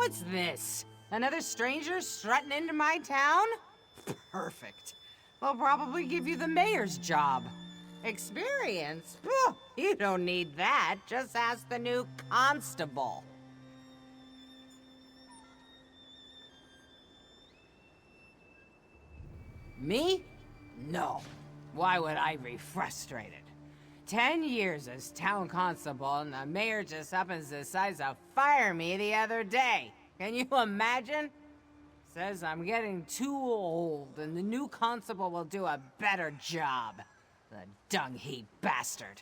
What's this? Another stranger strutting into my town? Perfect. They'll probably give you the mayor's job. Experience? Phew, you don't need that. Just ask the new constable. Me? No. Why would I be frustrated? 10 years as town constable and the mayor just up and decides to fire me the other day. Can you imagine? Says I'm getting too old and the new constable will do a better job. The dung heap bastard.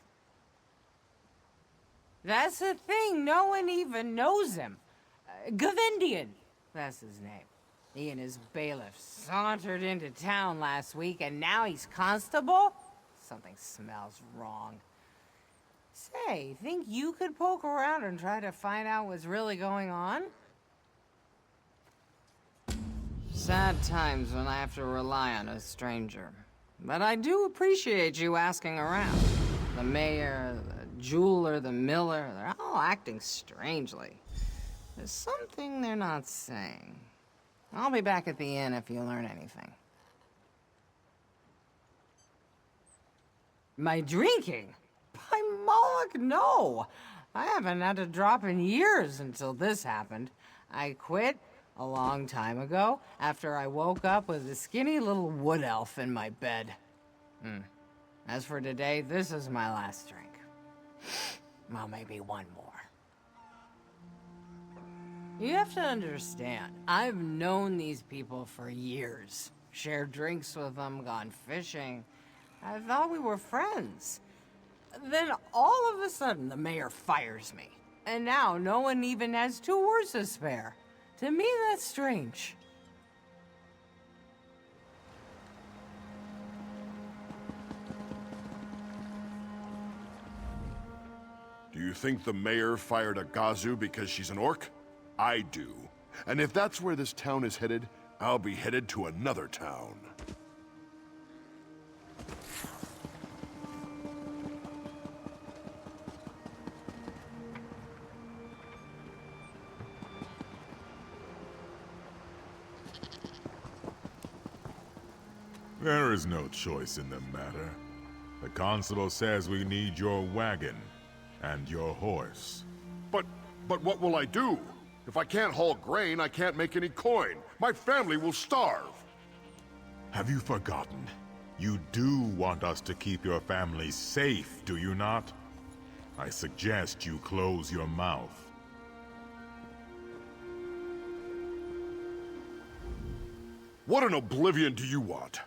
That's the thing, no one even knows him. Govindian, that's his name. He and his bailiff sauntered into town last week and now he's constable? Something smells wrong. Say, think you could poke around and try to find out what's really going on? Sad times when I have to rely on a stranger. But I do appreciate you asking around. The mayor, the jeweler, the miller, they're all acting strangely. There's something they're not saying. I'll be back at the inn if you learn anything. My drinking? By Moloch, no! I haven't had a drop in years until this happened. I quit a long time ago after I woke up with a skinny little wood elf in my bed. As for today, this is my last drink. Well, maybe one more. You have to understand, I've known these people for years. Shared drinks with them, gone fishing. I thought we were friends. Then all of a sudden, the mayor fires me. And now no one even has 2 words to spare. To me, that's strange. Do you think the mayor fired a Gazu because she's an orc? I do. And if that's where this town is headed, I'll be headed to another town. There is no choice in the matter. The constable says we need your wagon and your horse. But what will I do? If I can't haul grain, I can't make any coin. My family will starve. Have you forgotten? You do want us to keep your family safe, do you not? I suggest you close your mouth. What in oblivion do you want?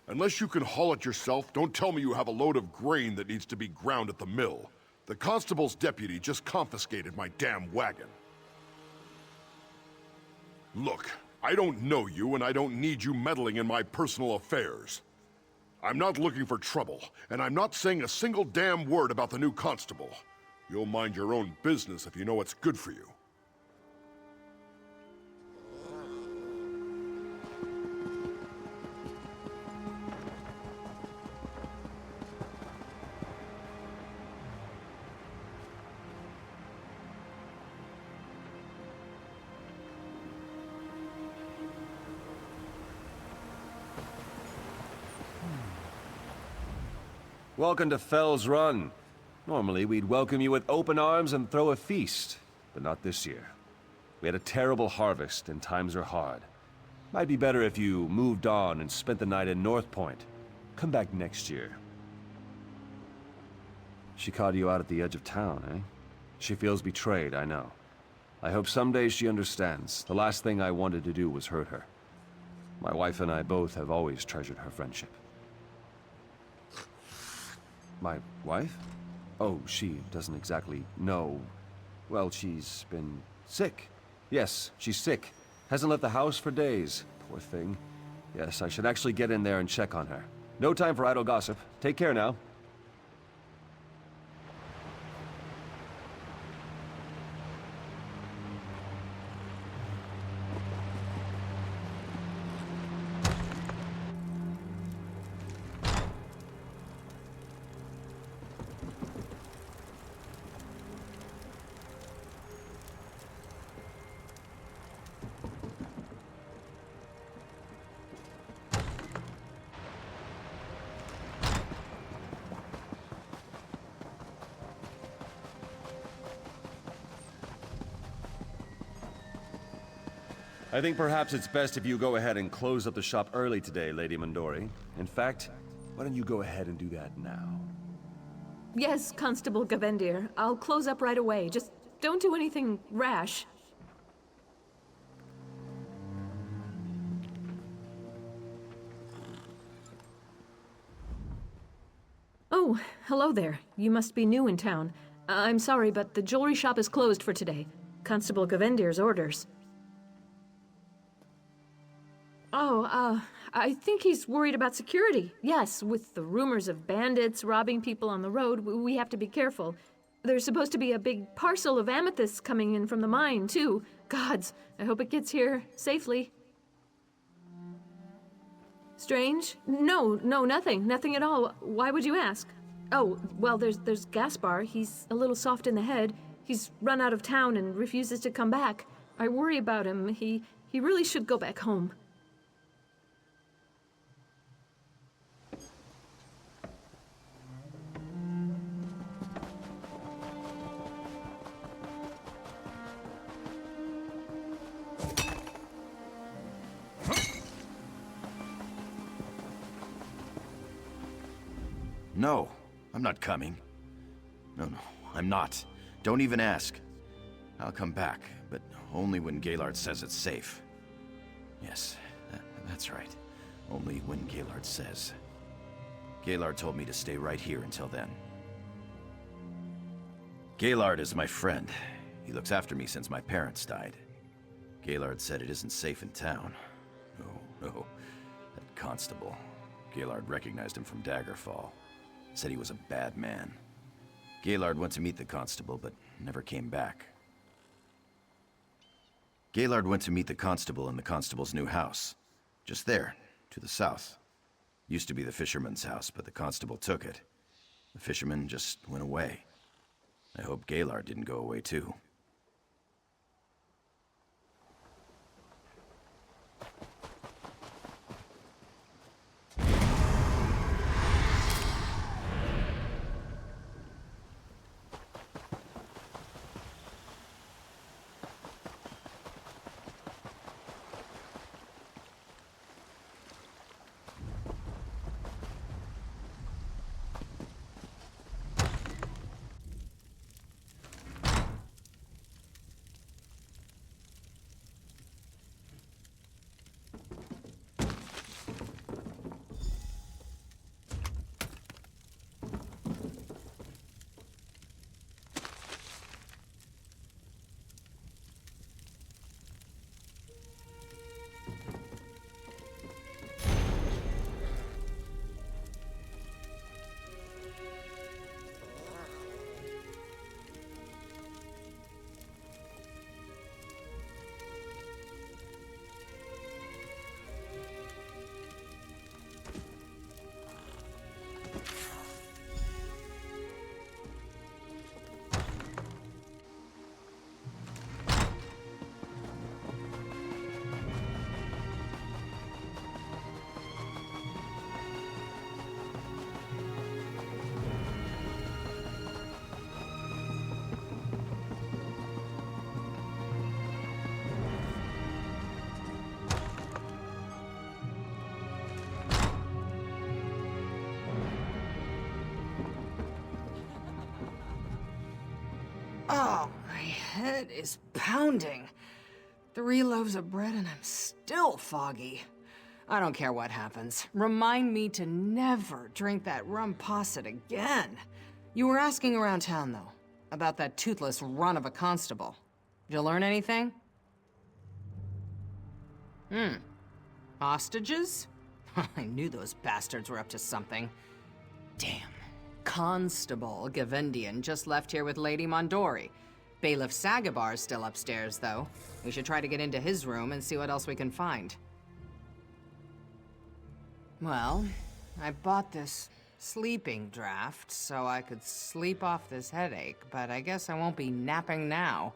Unless you can haul it yourself, don't tell me you have a load of grain that needs to be ground at the mill. The constable's deputy just confiscated my damn wagon. Look, I don't know you and I don't need you meddling in my personal affairs. I'm not looking for trouble, and I'm not saying a single damn word about the new constable. You'll mind your own business if you know what's good for you. Welcome to Fell's Run. Normally, we'd welcome you with open arms and throw a feast, but not this year. We had a terrible harvest, and times are hard. Might be better if you moved on and spent the night in North Point. Come back next year. She caught you out at the edge of town, eh? She feels betrayed, I know. I hope someday she understands. The last thing I wanted to do was hurt her. My wife and I both have always treasured her friendship. My wife? Oh, she doesn't exactly know. Well, she's been sick. Yes, she's sick. Hasn't left the house for days. Poor thing. Yes, I should actually get in there and check on her. No time for idle gossip. Take care now. I think perhaps it's best if you go ahead and close up the shop early today, Lady Mondori. In fact, why don't you go ahead and do that now? Yes, Constable Gavendir. I'll close up right away. Just don't do anything rash. Oh, hello there. You must be new in town. I'm sorry, but the jewelry shop is closed for today. Constable Gavendir's orders. Oh, I think he's worried about security. Yes, with the rumors of bandits robbing people on the road, we have to be careful. There's supposed to be a big parcel of amethysts coming in from the mine, too. Gods, I hope it gets here safely. Strange? No, nothing. Nothing at all. Why would you ask? Oh, well, there's Gaspar. He's a little soft in the head. He's run out of town and refuses to come back. I worry about him. He really should go back home. No, I'm not coming. No, I'm not. Don't even ask. I'll come back, but only when Gaylord says it's safe. Yes, that's right. Only when Gaylord says. Gaylord told me to stay right here until then. Gaylord is my friend. He looks after me since my parents died. Gaylord said it isn't safe in town. No. That constable. Gaylord recognized him from Daggerfall. Said he was a bad man. Gaylord went to meet the constable, but never came back. Gaylord went to meet the constable in the constable's new house. Just there, to the south. Used to be the fisherman's house, but the constable took it. The fisherman just went away. I hope Gaylord didn't go away too. Oh, my head is pounding. 3 loaves of bread and I'm still foggy. I don't care what happens. Remind me to never drink that rum posset again. You were asking around town, though, about that toothless run of a constable. Did you learn anything? Hostages? I knew those bastards were up to something. Damn. Constable Gavendian just left here with Lady Mondori. Bailiff Sagabar's still upstairs, though. We should try to get into his room and see what else we can find. Well, I bought this sleeping draft so I could sleep off this headache, but I guess I won't be napping now.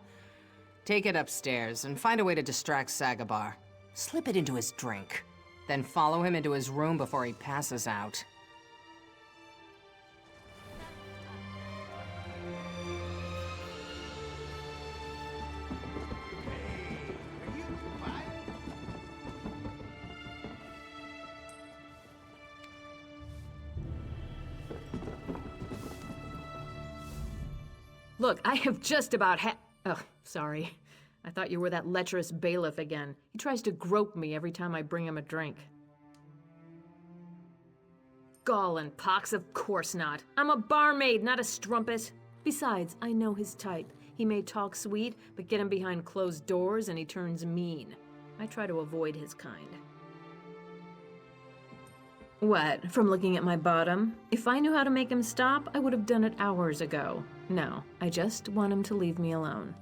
Take it upstairs and find a way to distract Sagabar. Slip it into his drink. Then follow him into his room before he passes out. Look, I have just about Oh, sorry. I thought you were that lecherous bailiff again. He tries to grope me every time I bring him a drink. Gall and pox, of course not. I'm a barmaid, not a strumpet. Besides, I know his type. He may talk sweet, but get him behind closed doors and he turns mean. I try to avoid his kind. What, from looking at my bottom? If I knew how to make him stop, I would have done it hours ago. No, I just want him to leave me alone.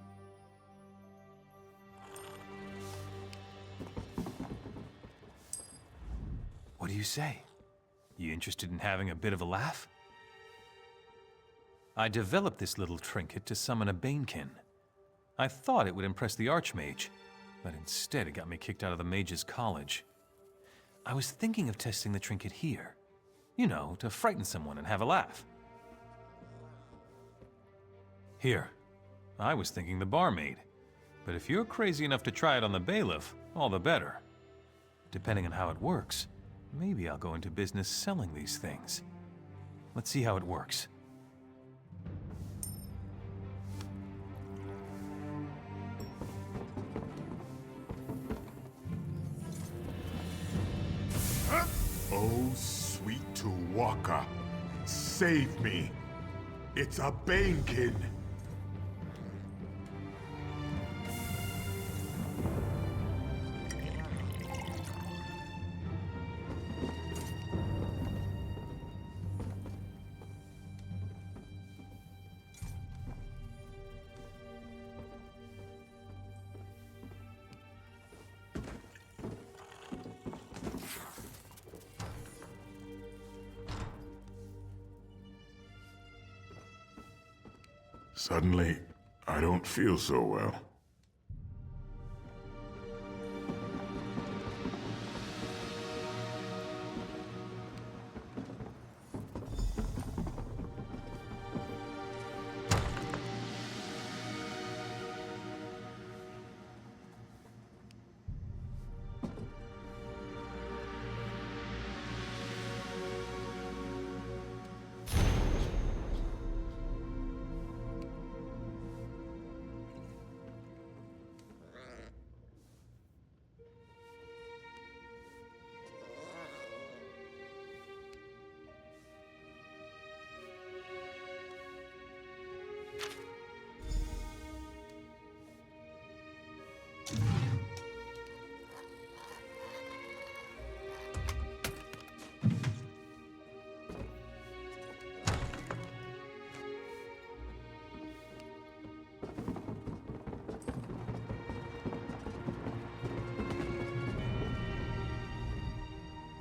What do you say? You interested in having a bit of a laugh? I developed this little trinket to summon a Banekin. I thought it would impress the Archmage, but instead it got me kicked out of the Mage's College. I was thinking of testing the trinket here. You know, to frighten someone and have a laugh. Here. I was thinking the barmaid. But if you're crazy enough to try it on the bailiff, all the better. Depending on how it works, maybe I'll go into business selling these things. Let's see how it works. Oh, sweet Tuwaka, save me. It's a Banekin. Suddenly, I don't feel so well.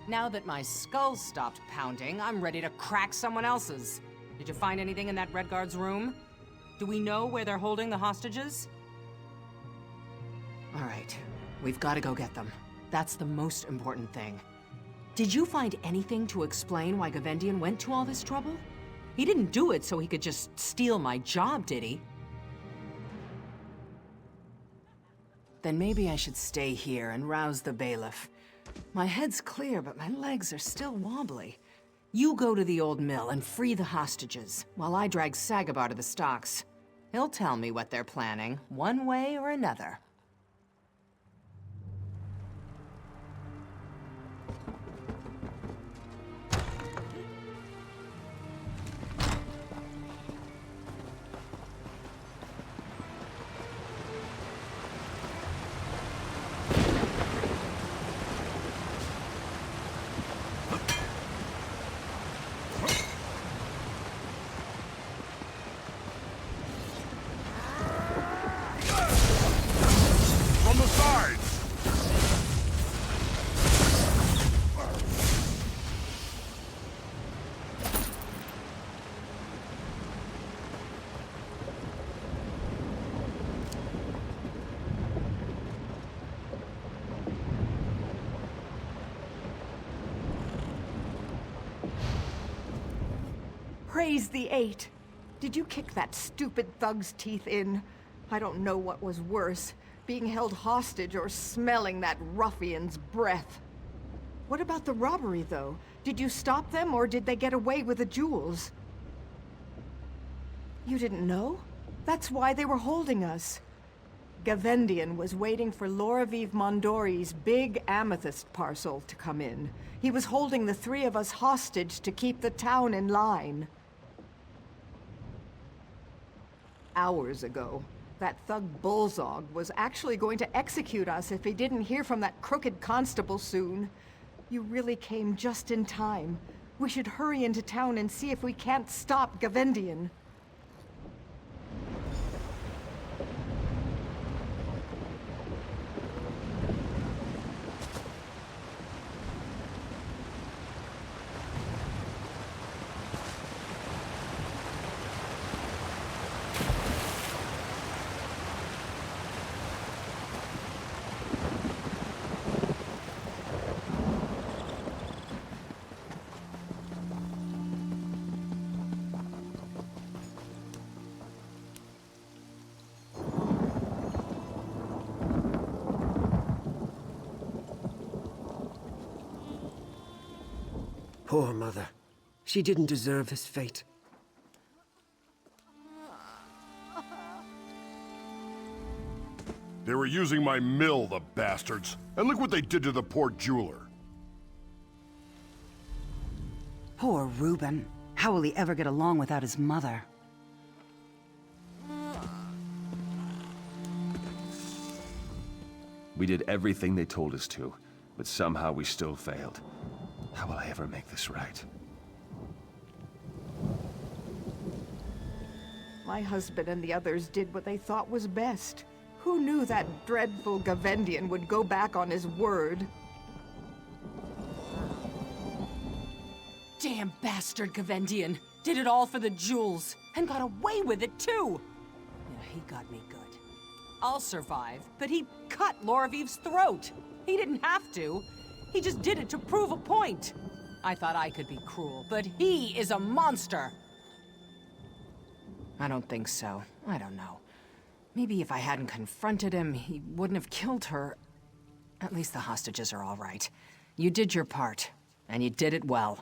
Now that my skull stopped pounding, I'm ready to crack someone else's. Did you find anything in that Red Guard's room? Do we know where they're holding the hostages? All right, we've got to go get them. That's the most important thing. Did you find anything to explain why Gavendian went to all this trouble? He didn't do it so he could just steal my job, did he? Then maybe I should stay here and rouse the bailiff. My head's clear, but my legs are still wobbly. You go to the old mill and free the hostages, while I drag Sagabar to the stocks. He'll tell me what they're planning, one way or another. Praise the Eight. Did you kick that stupid thug's teeth in? I don't know what was worse, being held hostage or smelling that ruffian's breath. What about the robbery, though? Did you stop them, or did they get away with the jewels? You didn't know? That's why they were holding us. Gavendian was waiting for Loraviv Mondori's big amethyst parcel to come in. He was holding the three of us hostage to keep the town in line. Hours ago, that thug Bullzog was actually going to execute us if he didn't hear from that crooked constable soon. You really came just in time. We should hurry into town and see if we can't stop Gavendian. Poor mother. She didn't deserve this fate. They were using my mill, the bastards. And look what they did to the poor jeweler. Poor Reuben. How will he ever get along without his mother? We did everything they told us to, but somehow we still failed. How will I ever make this right? My husband and the others did what they thought was best. Who knew that dreadful Gavendian would go back on his word? Damn bastard Gavendian. Did it all for the jewels. And got away with it, too. Yeah, he got me good. I'll survive, but he cut Loraviv's throat. He didn't have to. He just did it to prove a point. I thought I could be cruel, but he is a monster. I don't think so. I don't know. Maybe if I hadn't confronted him, he wouldn't have killed her. At least the hostages are all right. You did your part, and you did it well.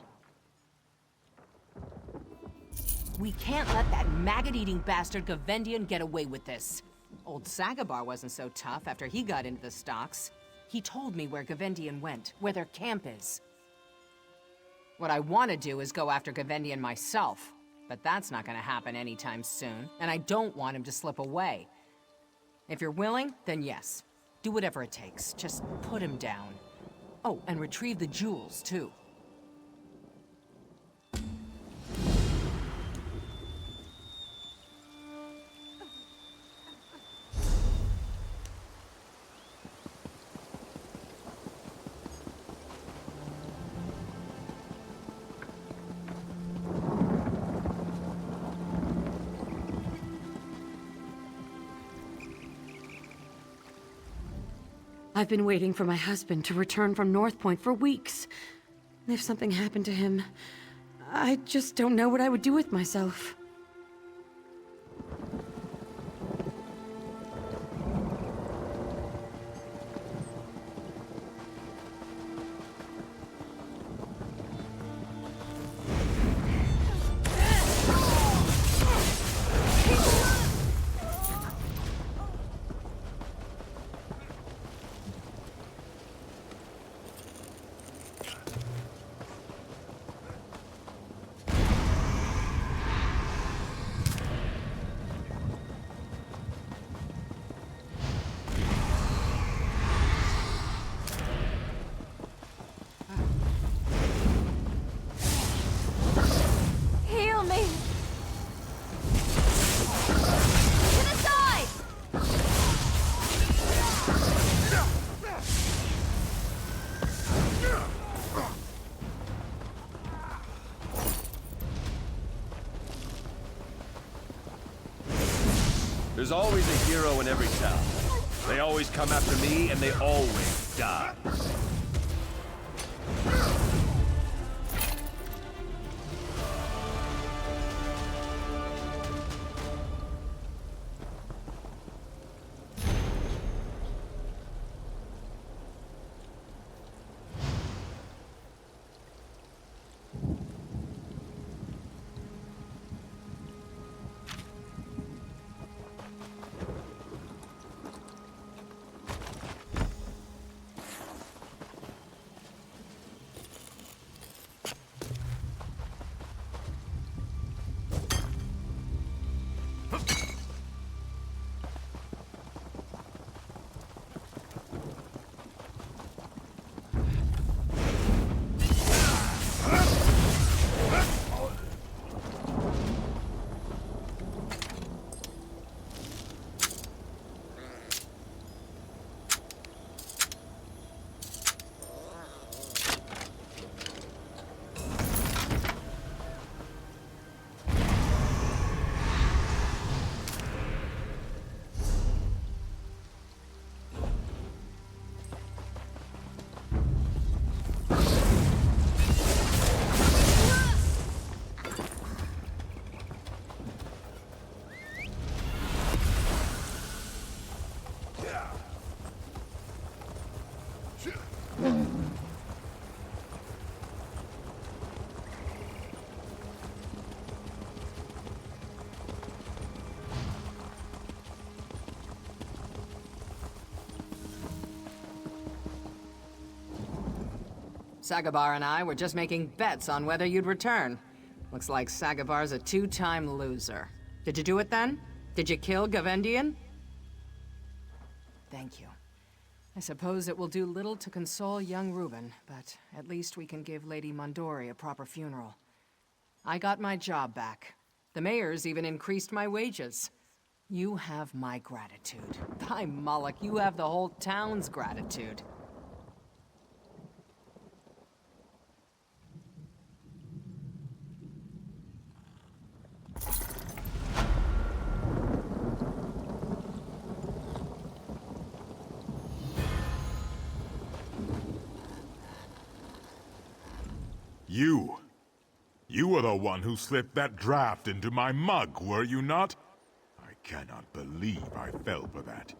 We can't let that maggot-eating bastard Gavendian get away with this. Old Sagabar wasn't so tough after he got into the stocks. He told me where Gavendian went, where their camp is. What I want to do is go after Gavendian myself, but that's not going to happen anytime soon, and I don't want him to slip away. If you're willing, then yes. Do whatever it takes. Just put him down. Oh, and retrieve the jewels, too. I've been waiting for my husband to return from North Point for weeks. If something happened to him, I just don't know what I would do with myself. There's always a hero in every town. They always come after me, and they always die. Sagabar and I were just making bets on whether you'd return. Looks like Sagabar's a two-time loser. Did you do it then? Did you kill Gavendian? Thank you. I suppose it will do little to console young Reuben, but at least we can give Lady Mondori a proper funeral. I got my job back. The mayor's even increased my wages. You have my gratitude. By Moloch, you have the whole town's gratitude. You were the one who slipped that draft into my mug, were you not? I cannot believe I fell for that.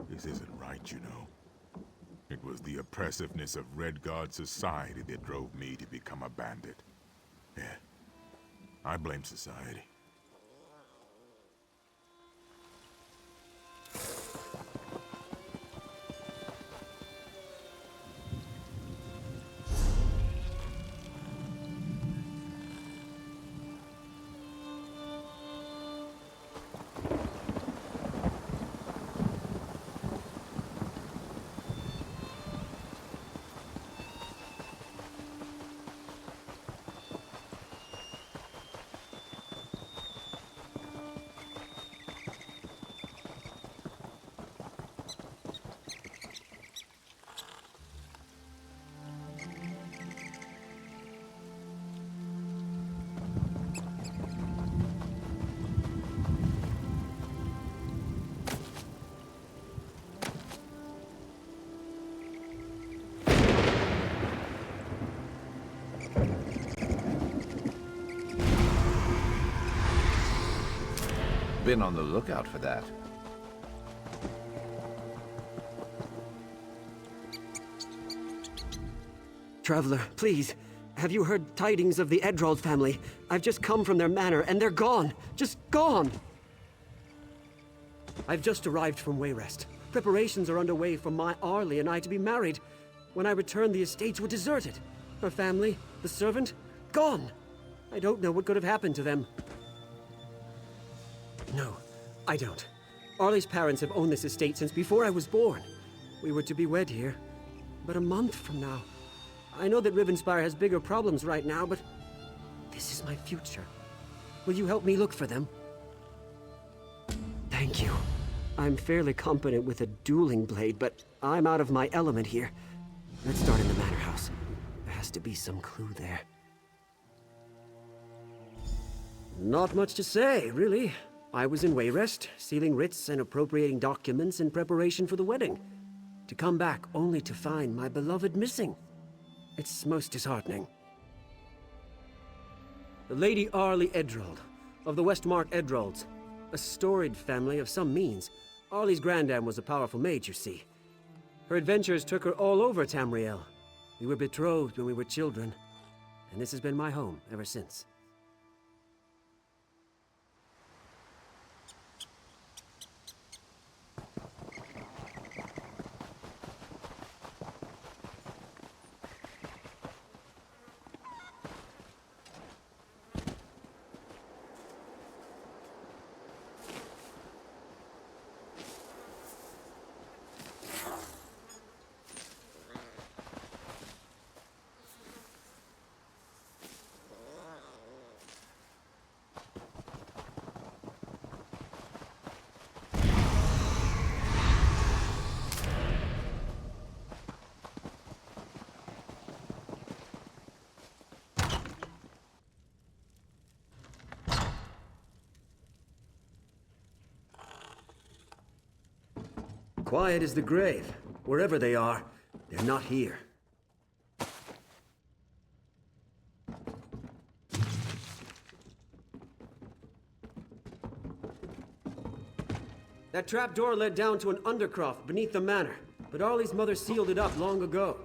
This isn't right, you know. It was the oppressiveness of Red Guard society that drove me to become a bandit. Yeah, I blame society. Been on the lookout for that. Traveler, please, have you heard tidings of the Edrald family? I've just come from their manor, and they're gone. Just gone! I've just arrived from Wayrest. Preparations are underway for my Arlie and I to be married. When I return, the estates were deserted. Her family, the servant, gone. I don't know what could have happened to them. No, I don't. Arlie's parents have owned this estate since before I was born. We were to be wed here, but a month from now. I know that Rivenspire has bigger problems right now, but this is my future. Will you help me look for them? Thank you. I'm fairly competent with a dueling blade, but I'm out of my element here. Let's start in the manor house. There has to be some clue there. Not much to say, really. I was in Wayrest, sealing writs and appropriating documents in preparation for the wedding. To come back only to find my beloved missing. It's most disheartening. The Lady Arlie Edrald, of the Westmark Edralds. A storied family of some means. Arlie's granddam was a powerful mage, you see. Her adventures took her all over Tamriel. We were betrothed when we were children, and this has been my home ever since. Quiet as the grave. Wherever they are, they're not here. That trapdoor led down to an undercroft beneath the manor, but Arlie's mother sealed it up long ago.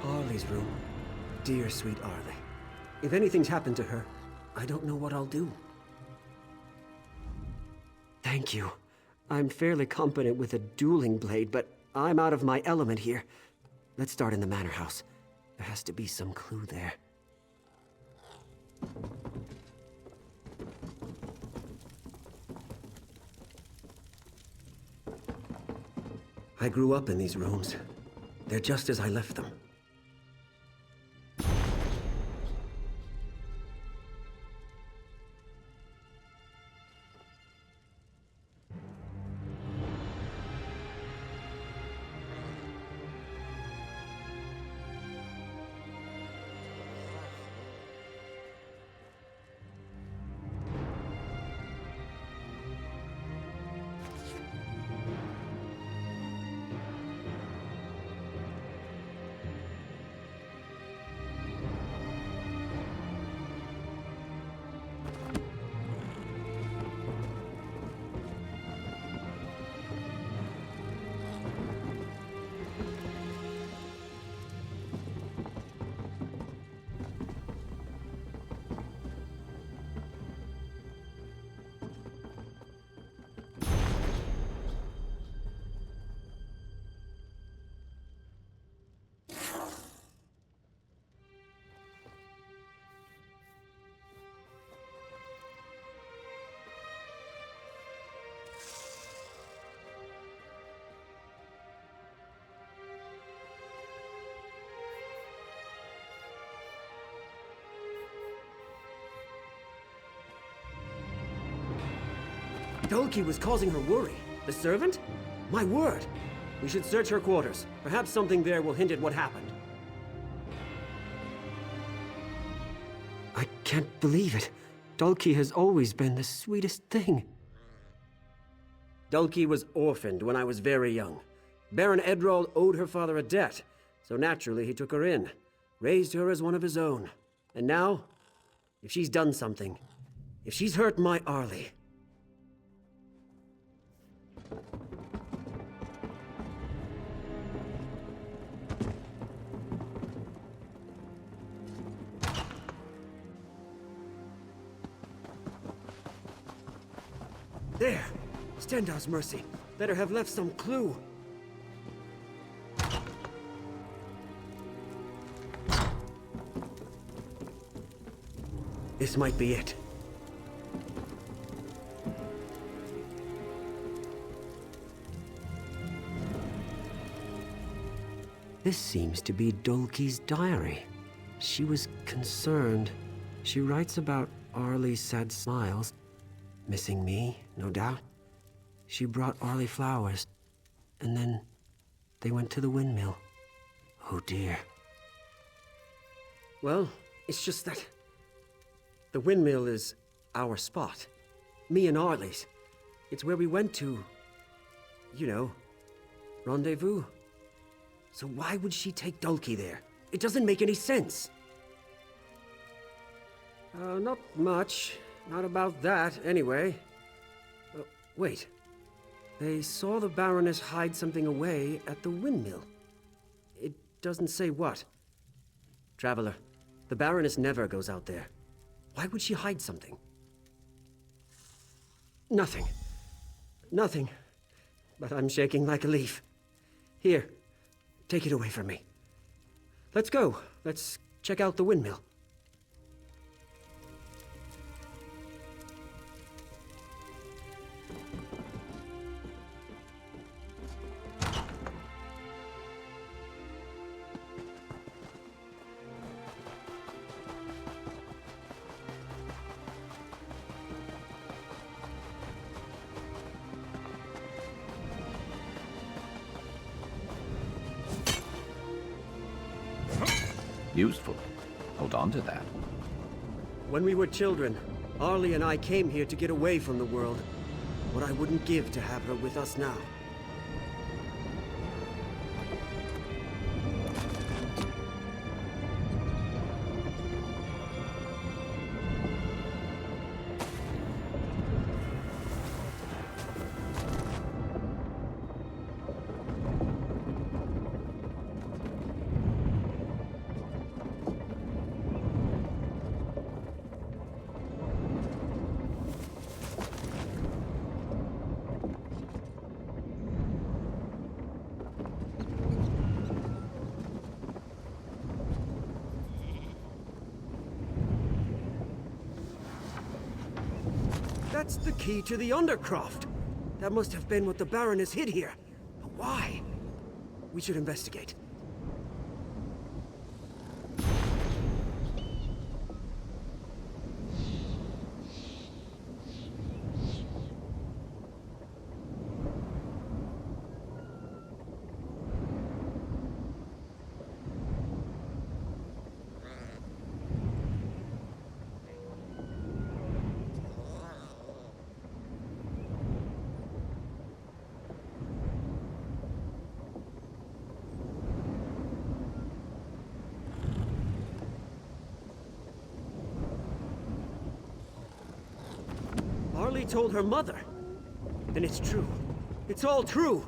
Arlie's room. Dear sweet Arlie. If anything's happened to her, I don't know what I'll do. Thank you. I'm fairly competent with a dueling blade, but I'm out of my element here. Let's start in the manor house. There has to be some clue there. I grew up in these rooms. They're just as I left them. Dolki was causing her worry. The servant? My word! We should search her quarters. Perhaps something there will hint at what happened. I can't believe it. Dolki has always been the sweetest thing. Dolki was orphaned when I was very young. Baron Edrold owed her father a debt, so naturally he took her in, raised her as one of his own. And now, if she's done something, if she's hurt my Arlie... There! Stendhal's mercy. Better have left some clue. This might be it. This seems to be Dolki's diary. She was concerned. She writes about Arlie's sad smiles. Missing me, no doubt. She brought Arlie flowers, and then they went to the windmill. Oh dear. Well, it's just that the windmill is our spot. Me and Arlie's. It's where we went to, you know, rendezvous. So why would she take Dolki there? It doesn't make any sense. Not much. Not about that, anyway. Wait. They saw the Baroness hide something away at the windmill. It doesn't say what. Traveler, the Baroness never goes out there. Why would she hide something? Nothing. Nothing. But I'm shaking like a leaf. Here, take it away from me. Let's go. Let's check out the windmill. Useful. Hold on to that. When we were children, Arlie and I came here to get away from the world. What I wouldn't give to have her with us now. That's the key to the Undercroft. That must have been what the Baroness hid here. But why? We should investigate. Arlie told her mother. Then it's true. It's all true.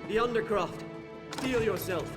The Undercroft. Steel yourself.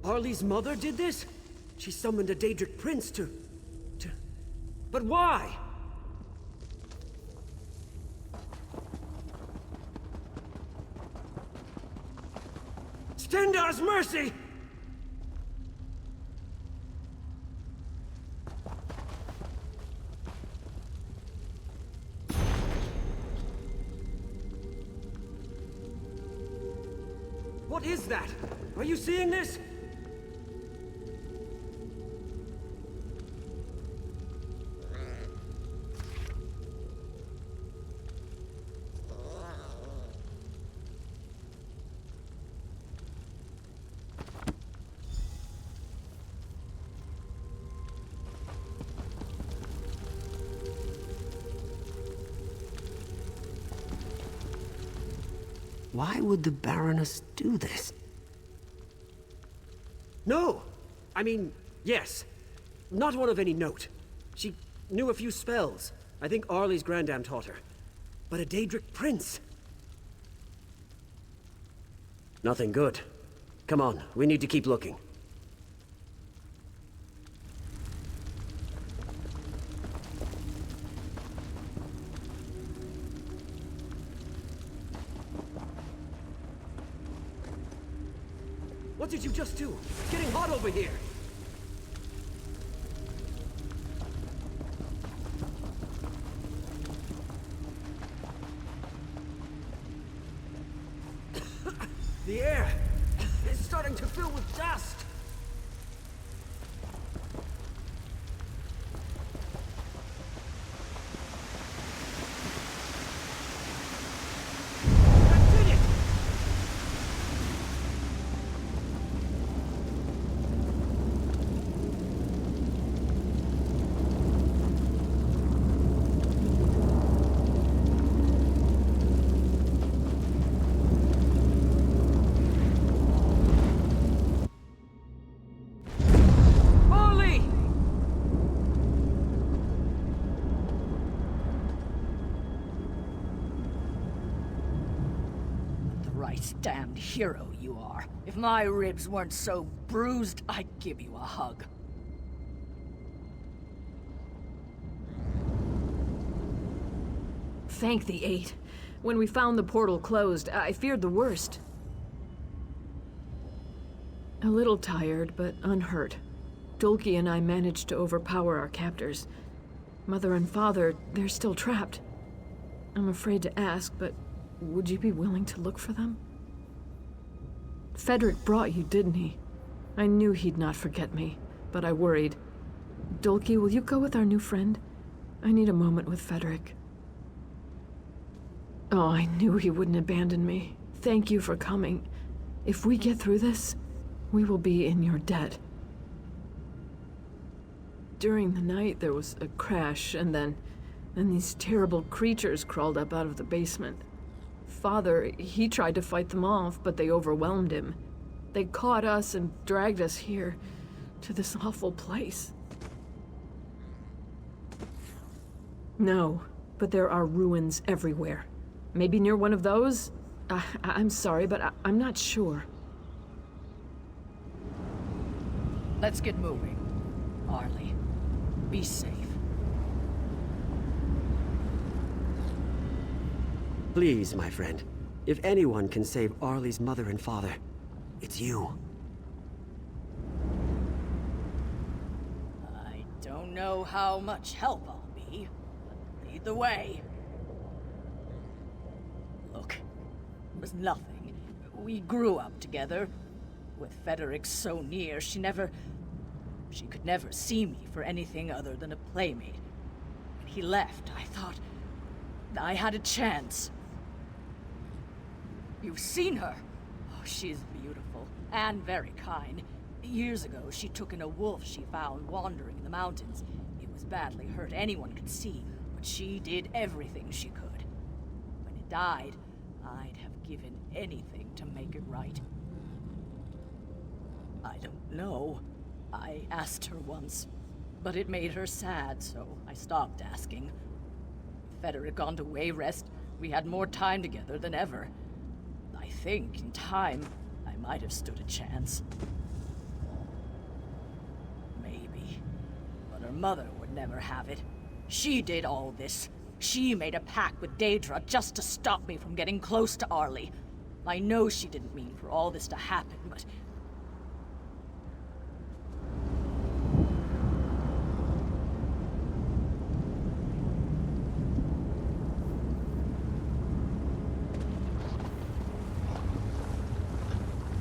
Arlie's mother did this? She summoned a Daedric prince to... But why? Stendar's mercy! What is that? Are you seeing this? Why would the Baroness do this? No! I mean, yes. Not one of any note. She knew a few spells. I think Arlie's granddam taught her. But a Daedric prince? Nothing good. Come on, we need to keep looking. What did you just do? It's getting hot over here! starting to fill with dust! Damned hero you are. If my ribs weren't so bruised, I'd give you a hug. Thank the eight. When we found the portal closed, I feared the worst. A little tired, but unhurt. Dulki and I managed to overpower our captors. Mother and father, they're still trapped. I'm afraid to ask, but would you be willing to look for them? Fedric brought you, didn't he? I knew he'd not forget me, but I worried. Dulki, will you go with our new friend? I need a moment with Fedric. Oh, I knew he wouldn't abandon me. Thank you for coming. If we get through this, we will be in your debt. During the night, there was a crash, and then these terrible creatures crawled up out of the basement. Father, he tried to fight them off, but they overwhelmed him. They caught us and dragged us here, to this awful place. No, but there are ruins everywhere. Maybe near one of those? I'm sorry, but I'm not sure. Let's get moving. Arlie, be safe. Please, my friend. If anyone can save Arlie's mother and father, it's you. I don't know how much help I'll be, but lead the way. Look, it was nothing. We grew up together. With Fedric so near, she could never see me for anything other than a playmate. When he left, I thought I had a chance. You've seen her. Oh, she's beautiful and very kind. Years ago, she took in a wolf she found wandering in the mountains. It was badly hurt, anyone could see, but she did everything she could. When it died, I'd have given anything to make it right. I don't know. I asked her once, but it made her sad, so I stopped asking. With Fedric gone to Wayrest, we had more time together than ever. I think, in time, I might have stood a chance. Maybe. But her mother would never have it. She did all this. She made a pact with Daedra just to stop me from getting close to Arlie. I know she didn't mean for all this to happen, but...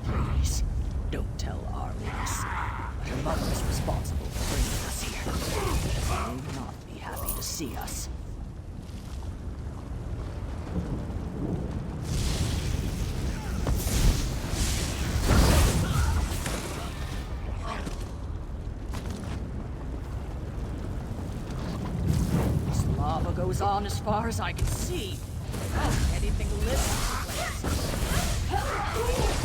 Please, don't tell Arlie this. But her mother's responsible for bringing us here. She will not be happy to see us. This lava goes on as far as I can see. Anything lives in this place.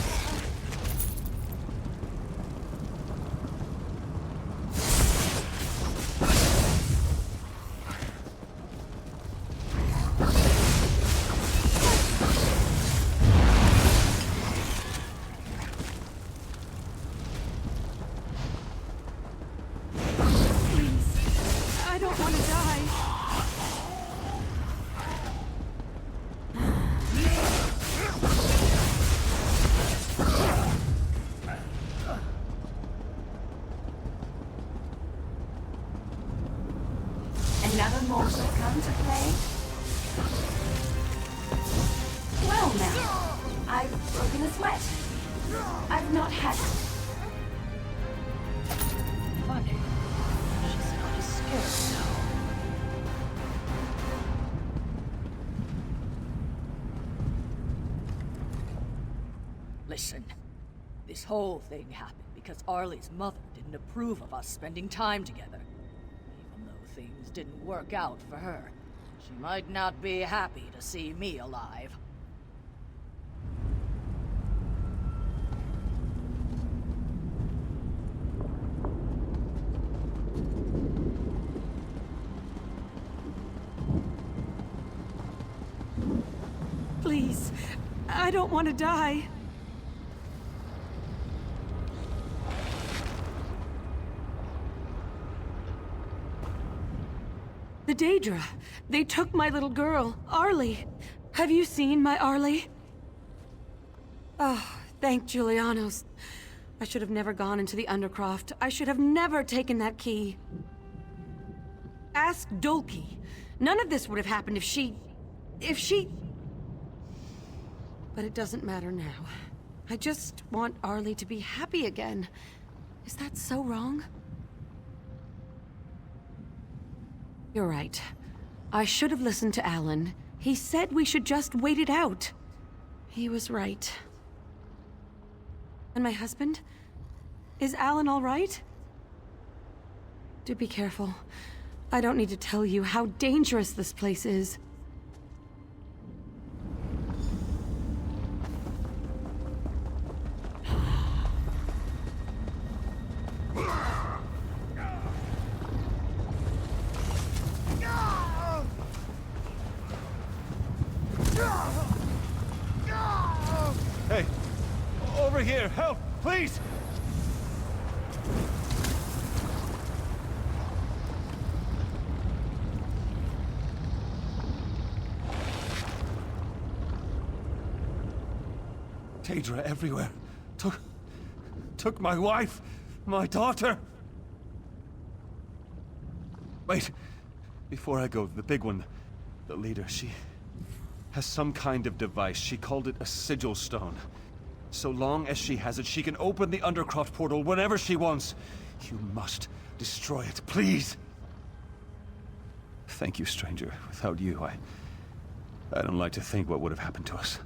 Another mortal come to play? Well now, I've broken a sweat. I've not had it. Funny. She's not as scared now. Listen, this whole thing happened because Arlie's mother didn't approve of us spending time together. Even though things didn't work out for her, she might not be happy to see me alive. Please, I don't want to die. The Daedra. They took my little girl, Arlie. Have you seen my Arlie? Oh, thank Julianos. I should have never gone into the Undercroft. I should have never taken that key. Ask Dolki. None of this would have happened if she... But it doesn't matter now. I just want Arlie to be happy again. Is that so wrong? You're right. I should have listened to Alan. He said we should just wait it out. He was right. And my husband? Is Alan all right? Do be careful. I don't need to tell you how dangerous this place is. Hey! Over here! Help! Please! Daedra everywhere. Took my wife, my daughter. Wait. Before I go, the big one, the leader, she has some kind of device. She called it a sigil stone. So long as she has it, she can open the Undercroft portal whenever she wants. You must destroy it, please. Thank you, stranger. Without you, I don't like to think what would have happened to us.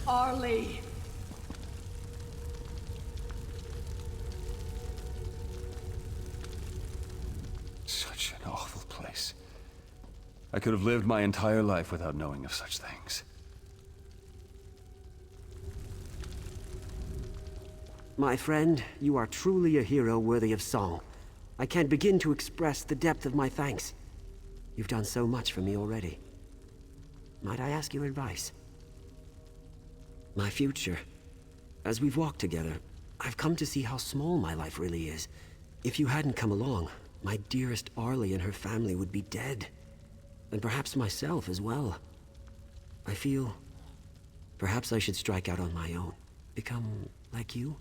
Arlie! Such an awful place. I could have lived my entire life without knowing of such things. My friend, you are truly a hero worthy of song. I can't begin to express the depth of my thanks. You've done so much for me already. Might I ask your advice? My future. As we've walked together, I've come to see how small my life really is. If you hadn't come along, my dearest Arlie and her family would be dead. And perhaps myself as well. I feel... perhaps I should strike out on my own. Become like you?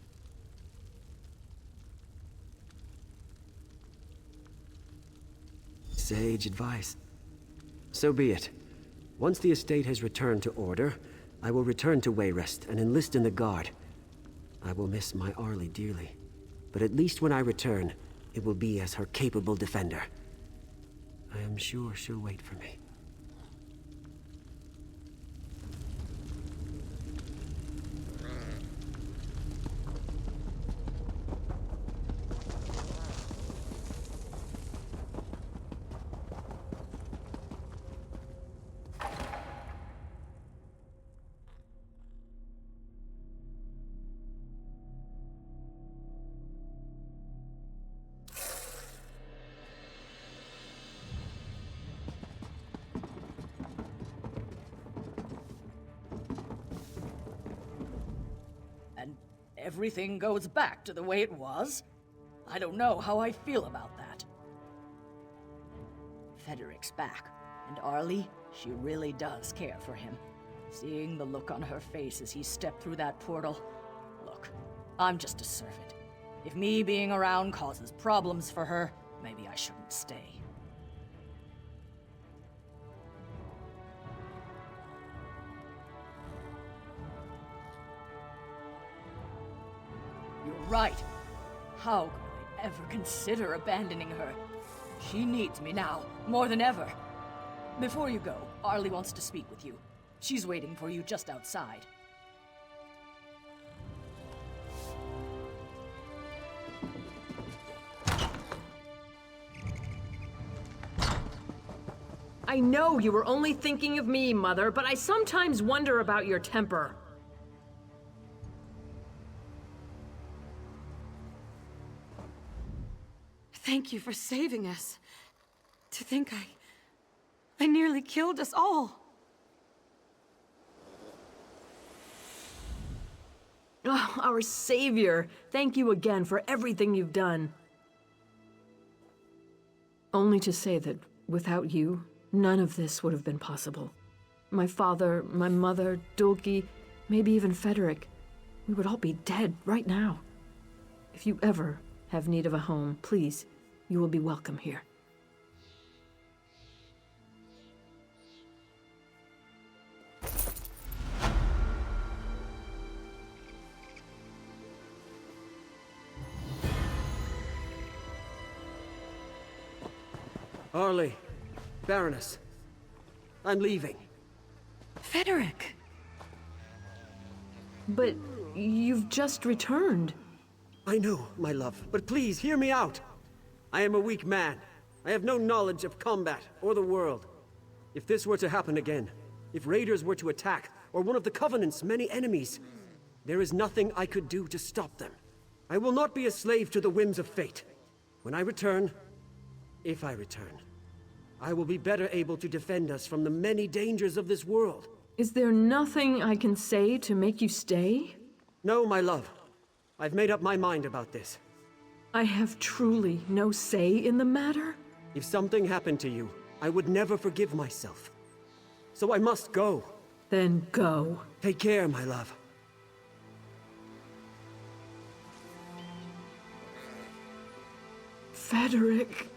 Sage advice. So be it. Once the estate has returned to order, I will return to Wayrest and enlist in the Guard. I will miss my Arlie dearly, but at least when I return, it will be as her capable defender. I am sure she'll wait for me. And everything goes back to the way it was? I don't know how I feel about that. Federic's back, and Arlie, She really does care for him. Seeing the look on her face as he stepped through that portal. Look, I'm just a servant. If me being around causes problems for her, maybe I shouldn't stay. You're right. How could I ever consider abandoning her? She needs me now, more than ever. Before you go, Arlie wants to speak with you. She's waiting for you just outside. I know you were only thinking of me, Mother, but I sometimes wonder about your temper. Thank you for saving us. To think I nearly killed us all. Oh, our savior. Thank you again for everything you've done. Only to say that without you, none of this would have been possible. My father, my mother, Dulki, maybe even Frederick. We would all be dead right now. If you ever have need of a home, please, you will be welcome here. Arlie, Baroness, I'm leaving. Frederick! But you've just returned. I know, my love, but please hear me out. I am a weak man. I have no knowledge of combat or the world. If this were to happen again, if raiders were to attack, or one of the Covenant's many enemies, there is nothing I could do to stop them. I will not be a slave to the whims of fate. When I return, if I return, I will be better able to defend us from the many dangers of this world. Is there nothing I can say to make you stay? No, my love. I've made up my mind about this. I have truly no say in the matter? If something happened to you, I would never forgive myself. So I must go. Then go. Take care, my love. Frederick.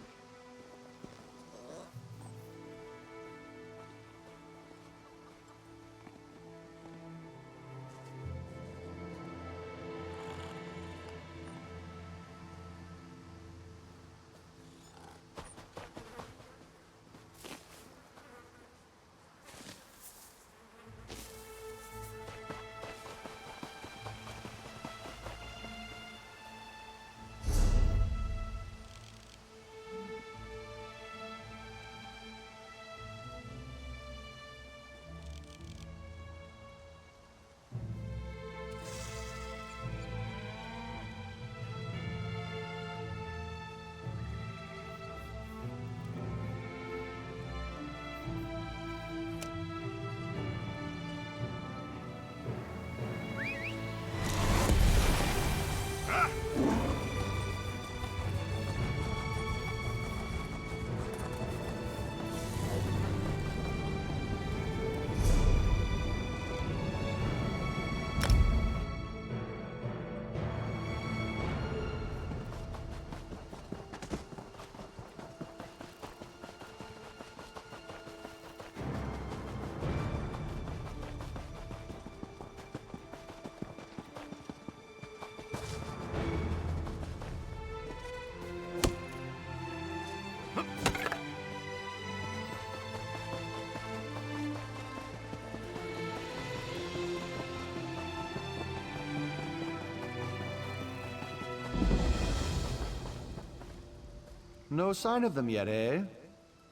No sign of them yet, eh?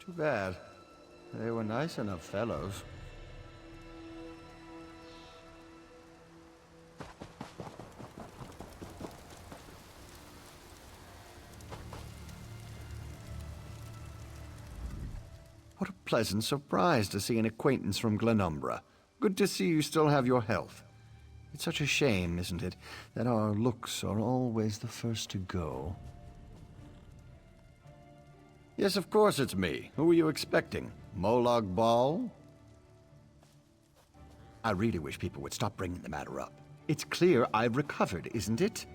Too bad. They were nice enough fellows. What a pleasant surprise to see an acquaintance from Glenumbra. Good to see you still have your health. It's such a shame, isn't it, that our looks are always the first to go. Yes, of course it's me. Who were you expecting? Molag Bal? I really wish people would stop bringing the matter up. It's clear I've recovered, isn't it?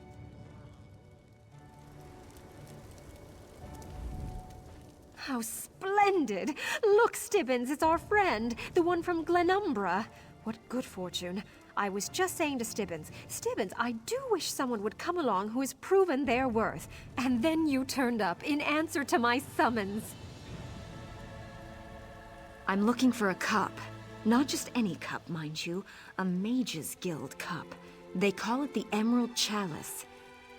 How splendid! Look, Stibbins, it's our friend, the one from Glenumbra. What good fortune. I was just saying to Stibbins, Stibbins, I do wish someone would come along who has proven their worth. And then you turned up in answer to my summons. I'm looking for a cup. Not just any cup, mind you. A Mage's Guild cup. They call it the Emerald Chalice.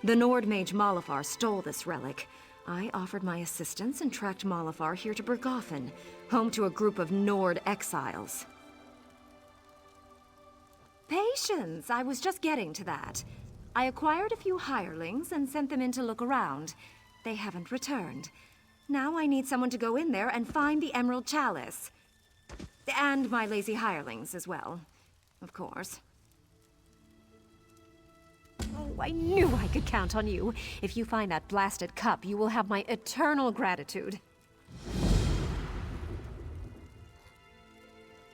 The Nord mage Malafar stole this relic. I offered my assistance and tracked Malafar here to Berghafen, home to a group of Nord exiles. Patience! I was just getting to that. I acquired a few hirelings and sent them in to look around. They haven't returned. Now I need someone to go in there and find the Emerald Chalice. And my lazy hirelings as well, of course. Oh, I knew I could count on you. If you find that blasted cup, you will have my eternal gratitude.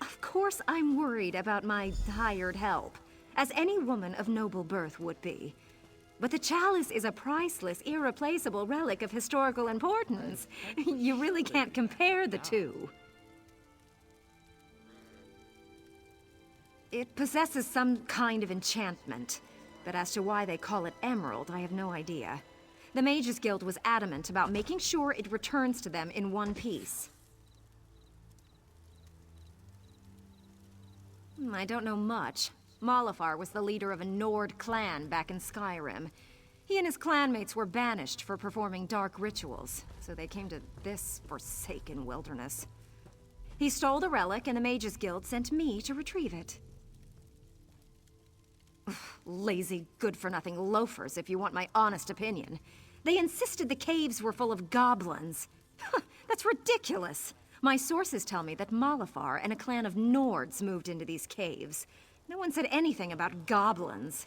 Of course I'm worried about my hired help, as any woman of noble birth would be. But the chalice is a priceless, irreplaceable relic of historical importance. You really can't compare the two. It possesses some kind of enchantment. But as to why they call it emerald, I have no idea. The Mages Guild was adamant about making sure it returns to them in one piece. I don't know much. Malafar was the leader of a Nord clan back in Skyrim. He and his clanmates were banished for performing dark rituals, so they came to this forsaken wilderness. He stole the relic, and the Mages Guild sent me to retrieve it. Lazy, good-for-nothing loafers, if you want my honest opinion. They insisted the caves were full of goblins. That's ridiculous. My sources tell me that Malafar and a clan of Nords moved into these caves. No one said anything about goblins.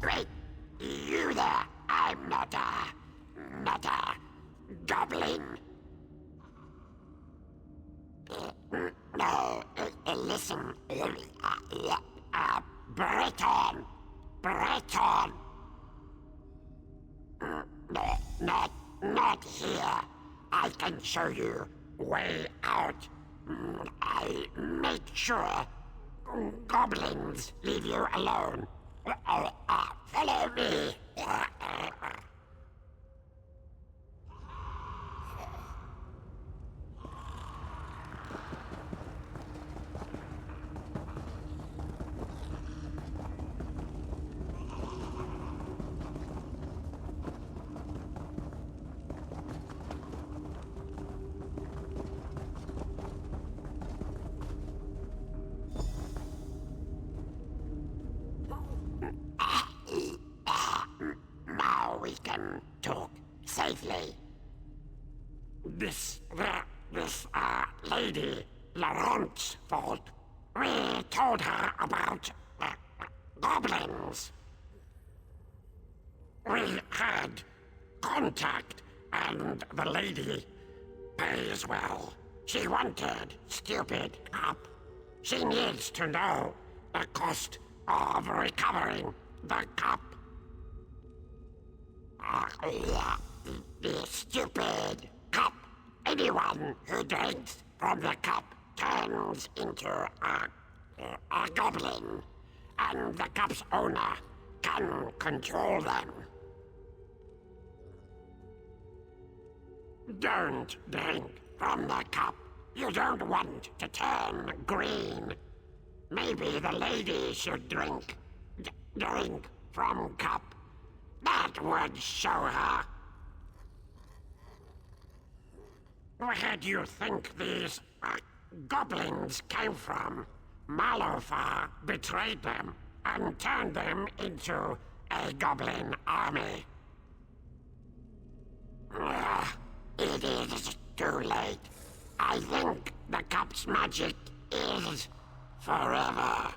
Wait, you there? I'm not a goblin. No, listen. Breton. Not here. I can show you way out. I make sure goblins leave you alone. Follow me. Now we can talk safely. This lady, Laurent's fault. We told her about goblins. We had contact, and the lady pays well. She wanted stupid cop. She needs to know the cost of recovering the cup. The stupid cup. Anyone who drinks from the cup turns into a goblin, and the cup's owner can control them. Don't drink from the cup. You don't want to turn green. Maybe the lady should drink from cup. That would show her. Where do you think these goblins came from? Malofar betrayed them and turned them into a goblin army. It is too late. I think the cup's magic is forever.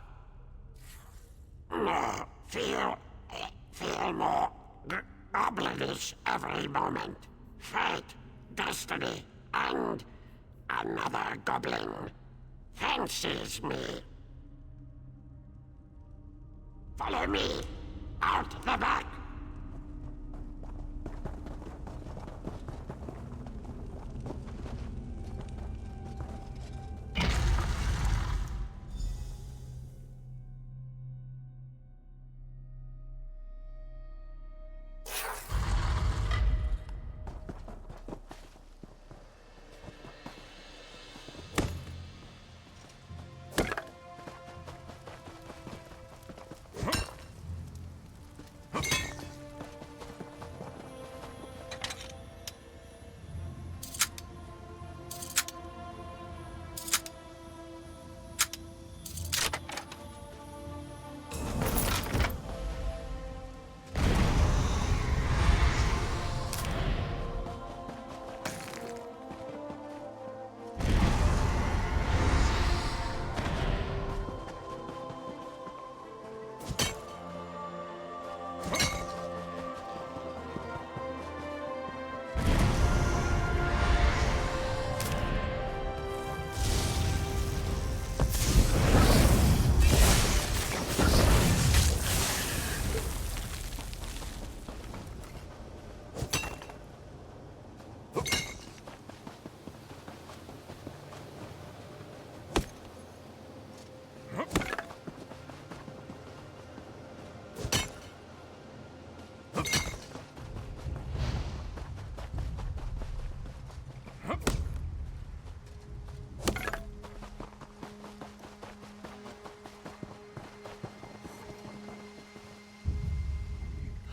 Feel more goblinish every moment. Fate, destiny, and another goblin fancies me. Follow me out the back.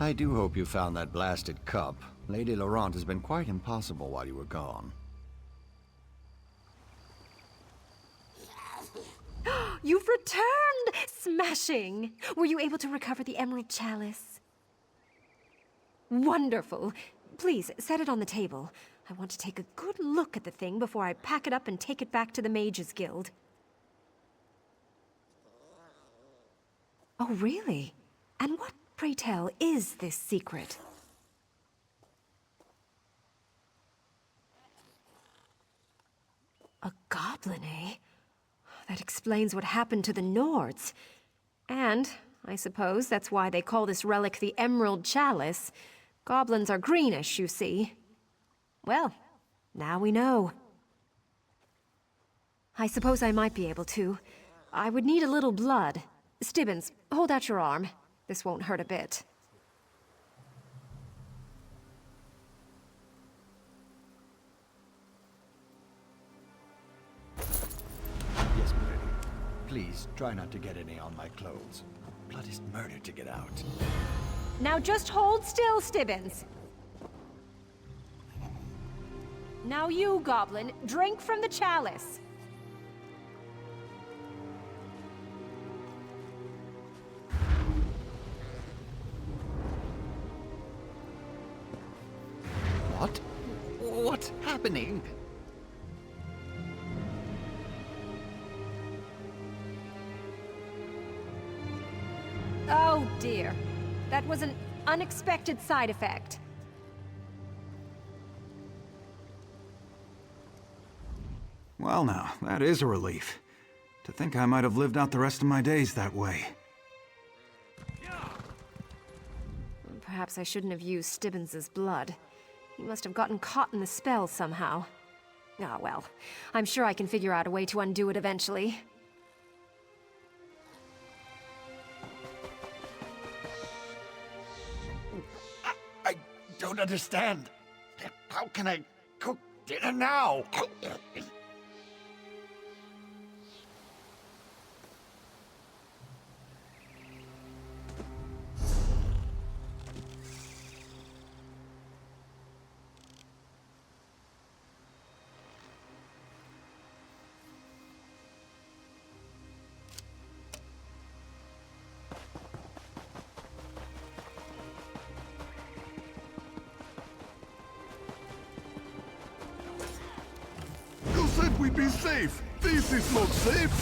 I do hope you found that blasted cup. Lady Laurent has been quite impossible while you were gone. You've returned! Smashing! Were you able to recover the Emerald Chalice? Wonderful. Please, set it on the table. I want to take a good look at the thing before I pack it up and take it back to the Mages Guild. Oh, really? And what pray tell, is this secret? A goblin, eh? That explains what happened to the Nords. And, I suppose, that's why they call this relic the Emerald Chalice. Goblins are greenish, you see. Well, now we know. I suppose I might be able to. I would need a little blood. Stibbins, hold out your arm. This won't hurt a bit. Yes, milady. Please, try not to get any on my clothes. Blood is murder to get out. Now just hold still, Stibbins. Now you, Goblin, drink from the chalice. What? What's happening? Oh dear. That was an unexpected side effect. Well now, that is a relief. To think I might have lived out the rest of my days that way. Perhaps I shouldn't have used Stibbins's blood. He must have gotten caught in the spell somehow. Ah, well. I'm sure I can figure out a way to undo it eventually. I don't understand. How can I cook dinner now? You said we'd be safe! This is not safe!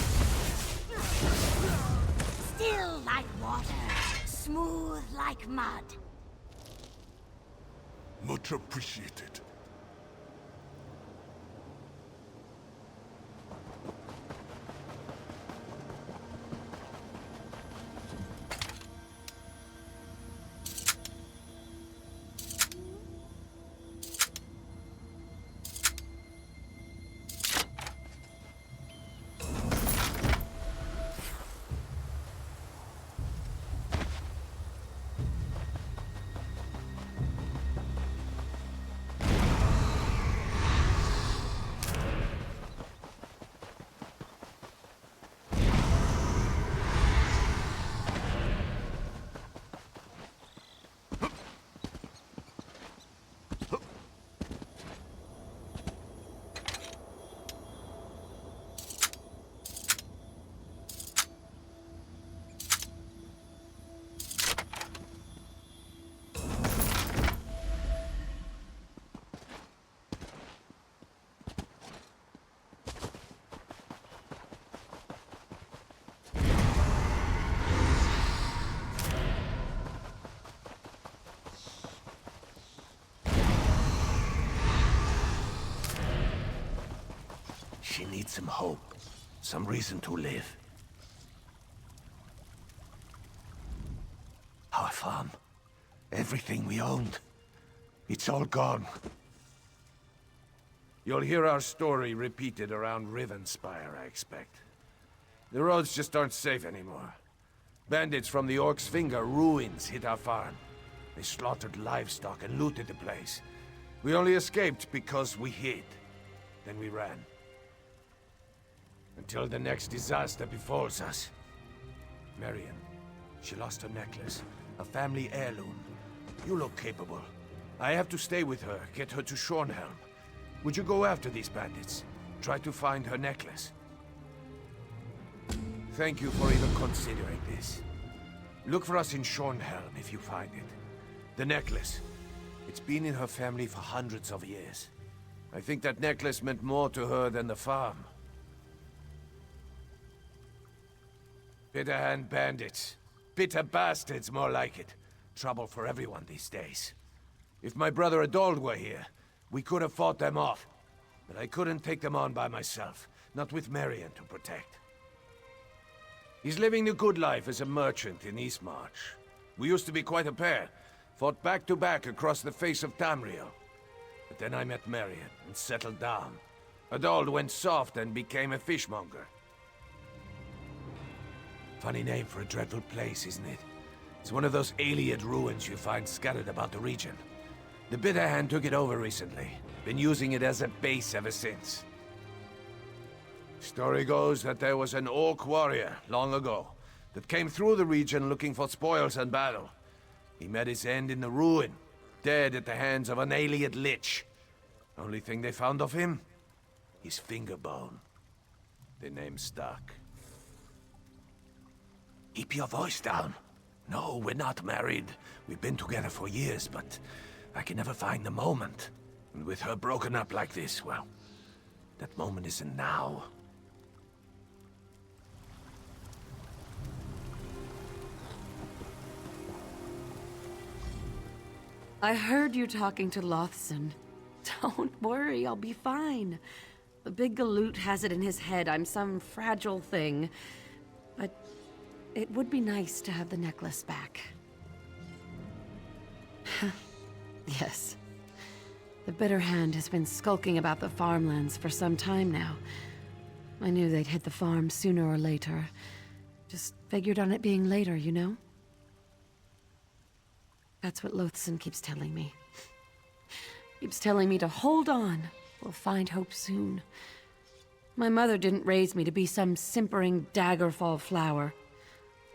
Still like water, smooth like mud. Much appreciated. She needs some hope, some reason to live. Our farm, everything we owned, it's all gone. You'll hear our story repeated around Rivenspire, I expect. The roads just aren't safe anymore. Bandits from the Orc's Finger ruins hit our farm. They slaughtered livestock and looted the place. We only escaped because we hid. Then we ran. Until the next disaster befalls us. Marion, she lost her necklace, a family heirloom. You look capable. I have to stay with her, get her to Shornhelm. Would you go after these bandits? Try to find her necklace. Thank you for even considering this. Look for us in Shornhelm if you find it. The necklace. It's been in her family for hundreds of years. I think that necklace meant more to her than the farm. Bitter-hand bandits. Bitter bastards, more like it. trouble for everyone these days. If my brother Adold were here, we could have fought them off. But I couldn't take them on by myself, not with Marion to protect. He's living the good life as a merchant in Eastmarch. We used to be quite a pair, fought back to back across the face of Tamriel. But then I met Marion and settled down. Adold went soft and became a fishmonger. Funny name for a dreadful place, isn't it? It's one of those Ayleid ruins you find scattered about the region. The Bitter Hand took it over recently. Been using it as a base ever since. Story goes that there was an orc warrior long ago that came through the region looking for spoils and battle. He met his end in the ruin, dead at the hands of an Ayleid lich. Only thing they found of him? His finger bone. The name stuck. Keep your voice down. No, we're not married. We've been together for years, but I can never find the moment. And with her broken up like this, well, that moment isn't now. I heard you talking to Lothson. Don't worry, I'll be fine. The big galoot has it in his head I'm some fragile thing. But it would be nice to have the necklace back. Yes. The Bitter Hand has been skulking about the farmlands for some time now. I knew they'd hit the farm sooner or later. Just figured on it being later, you know? That's what Lothson keeps telling me. Keeps telling me to hold on. We'll find hope soon. My mother didn't raise me to be some simpering Daggerfall flower.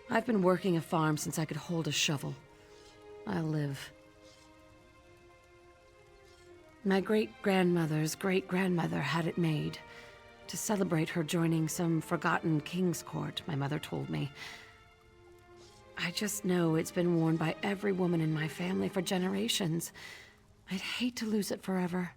I've been working a farm since I could hold a shovel. I'll live. My great-grandmother's great-grandmother had it made. To celebrate her joining some forgotten king's court, my mother told me. I just know it's been worn by every woman in my family for generations. I'd hate to lose it forever.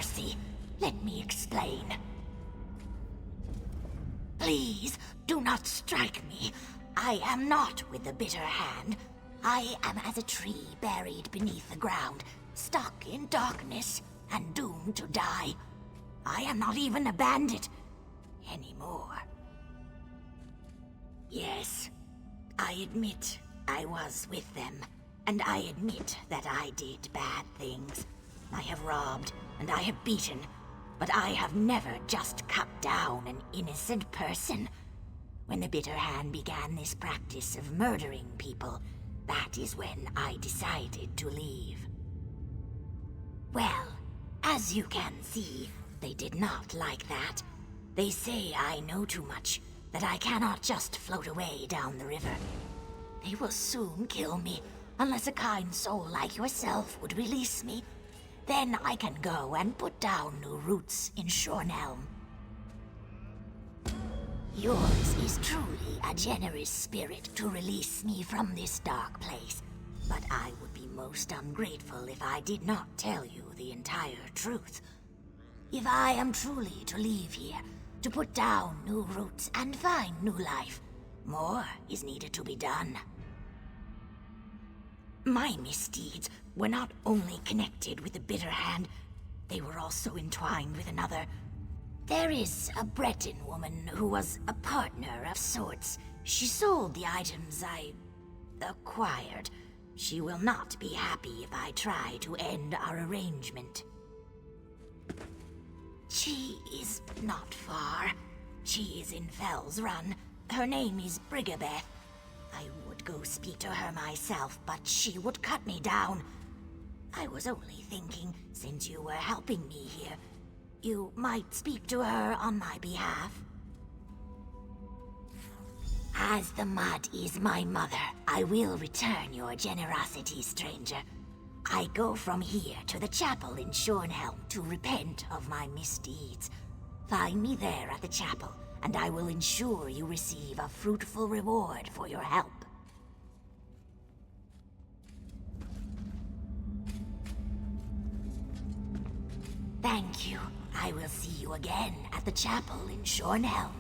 mercy. Let me explain. Please, do not strike me. I am not with the bitter hand. I am as a tree buried beneath the ground, stuck in darkness and doomed to die. I am not even a bandit anymore. Yes, I admit I was with them, and I admit that I did bad things. I have robbed, and I have beaten, but I have never just cut down an innocent person. When the Bitter Hand began this practice of murdering people, that is when I decided to leave. Well, as you can see, they did not like that. They say I know too much, that I cannot just float away down the river. They will soon kill me, unless a kind soul like yourself would release me. Then I can go and put down new roots in Shornhelm. Yours is truly a generous spirit to release me from this dark place, but I would be most ungrateful if I did not tell you the entire truth. If I am truly to leave here, to put down new roots and find new life, more is needed to be done. My misdeeds were not only connected with the Bitter Hand, they were also entwined with another. There is a Breton woman who was a partner of sorts. She sold the items I acquired. She will not be happy if I try to end our arrangement. She is not far. She is in Fell's Run. Her name is Brigabeth. I would go speak to her myself, but she would cut me down. I was only thinking, since you were helping me here, you might speak to her on my behalf. As the mud is my mother, I will return your generosity, stranger. I go from here to the chapel in Shornhelm to repent of my misdeeds. Find me there at the chapel, and I will ensure you receive a fruitful reward for your help. Thank you. I will see you again at the chapel in Shornhelm.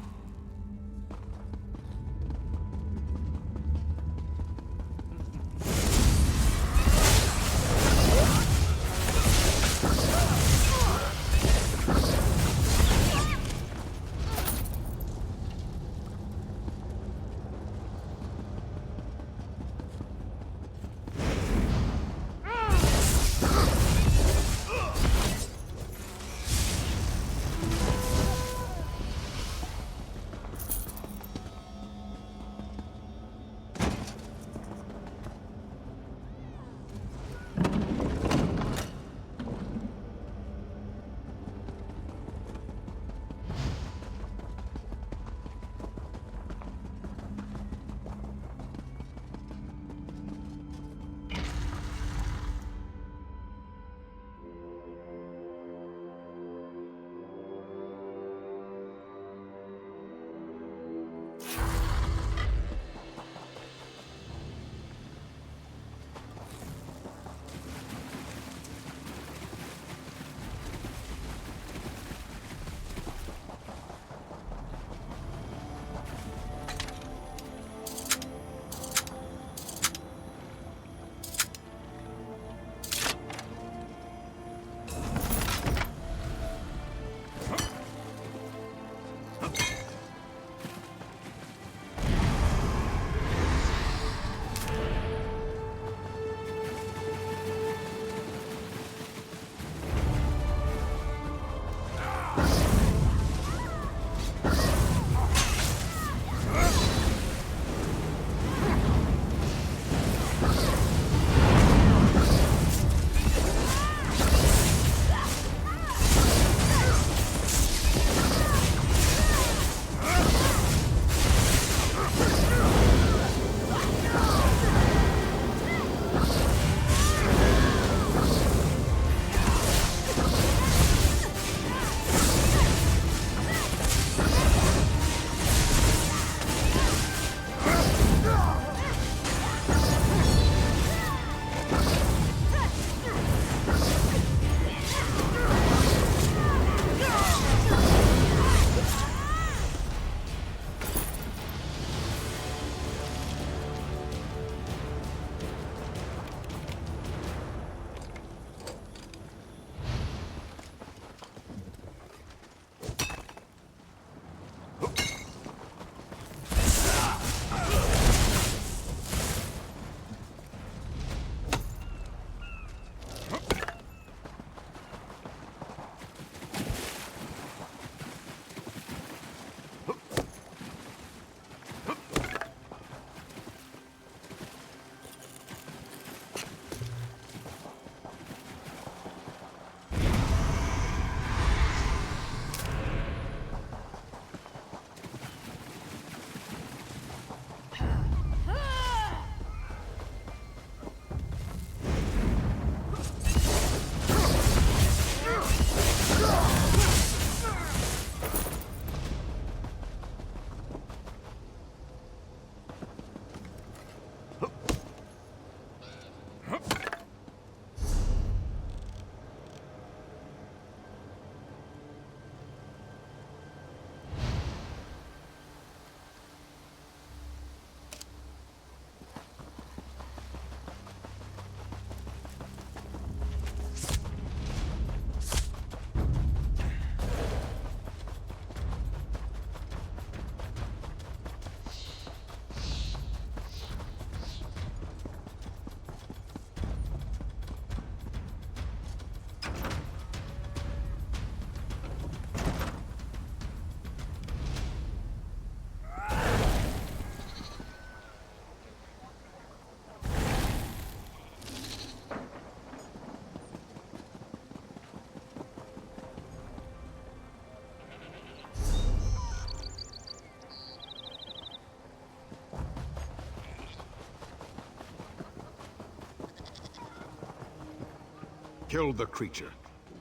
Kill the creature.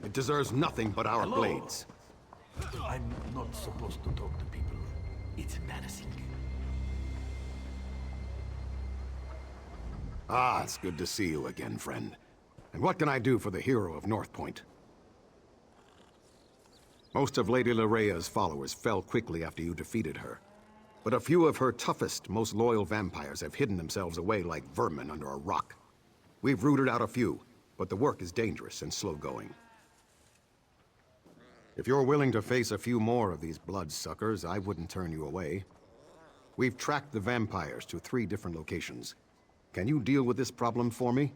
It deserves nothing but our blades. I'm not supposed to talk to people. It's embarrassing. Ah, it's good to see you again, friend. And what can I do for the hero of North Point? Most of Lady Leraya's followers fell quickly after you defeated her. But a few of her toughest, most loyal vampires have hidden themselves away like vermin under a rock. We've rooted out a few, but the work is dangerous and slow-going. If you're willing to face a few more of these bloodsuckers, I wouldn't turn you away. We've tracked the vampires to 3 different locations. Can you deal with this problem for me?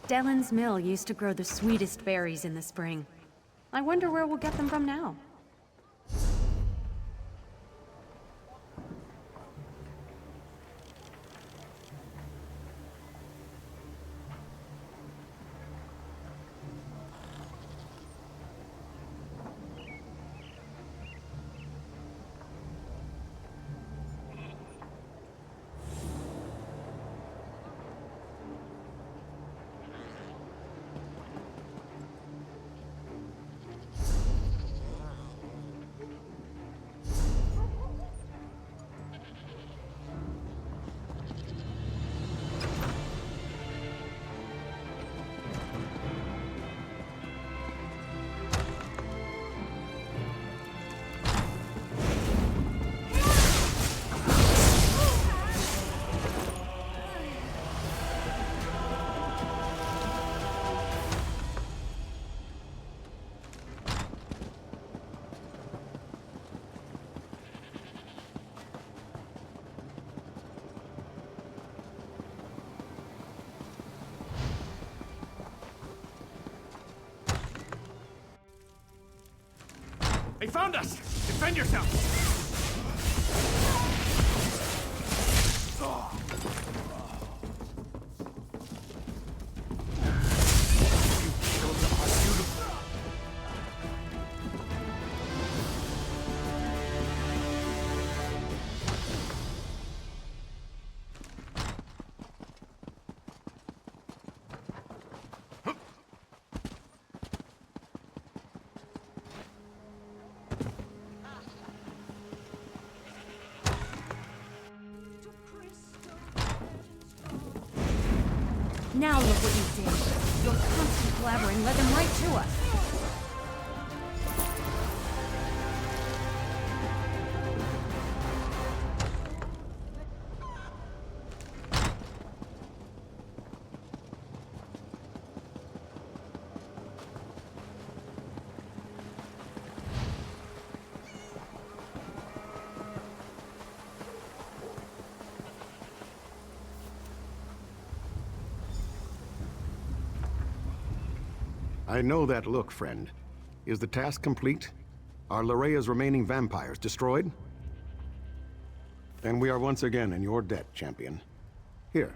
Dellen's mill used to grow the sweetest berries in the spring. I wonder where we'll get them from now. They found us! Defend yourself! Now look what you did. Your constant blabbering led them right to us. I know that look, friend. Is the task complete? Are Leraya's remaining vampires destroyed? Then we are once again in your debt, champion. Here,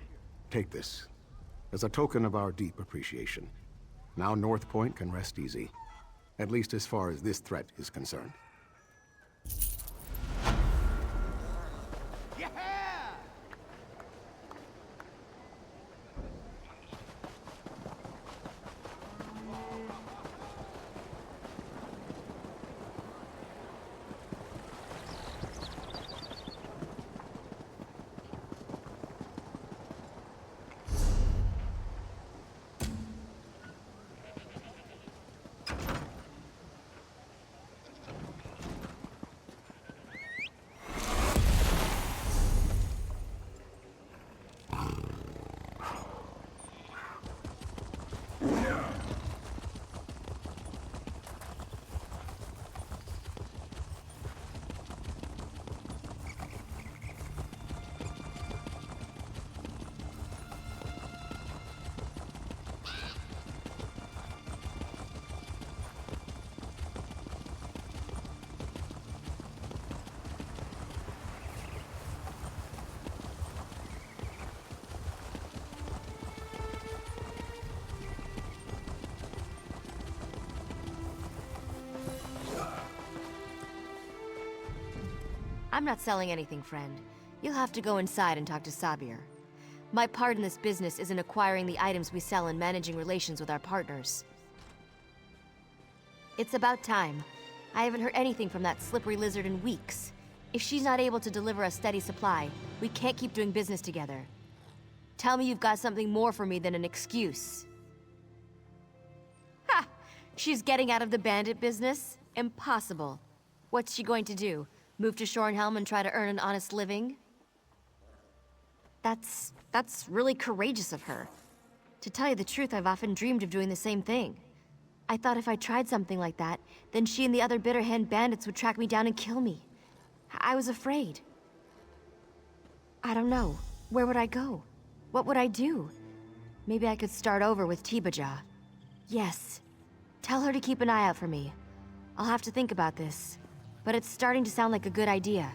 take this. As a token of our deep appreciation. Now North Point can rest easy. At least as far as this threat is concerned. I'm not selling anything, friend. You'll have to go inside and talk to Sabir. My part in this business is in acquiring the items we sell and managing relations with our partners. It's about time. I haven't heard anything from that slippery lizard in weeks. If she's not able to deliver a steady supply, we can't keep doing business together. Tell me you've got something more for me than an excuse. Ha! She's getting out of the bandit business? Impossible. What's she going to do? Move to Shornhelm and try to earn an honest living? That's really courageous of her. To tell you the truth, I've often dreamed of doing the same thing. I thought if I tried something like that, then she and the other Bitterhand bandits would track me down and kill me. I was afraid. I don't know. Where would I go? What would I do? Maybe I could start over with Tibaja. Yes. Tell her to keep an eye out for me. I'll have to think about this. But it's starting to sound like a good idea.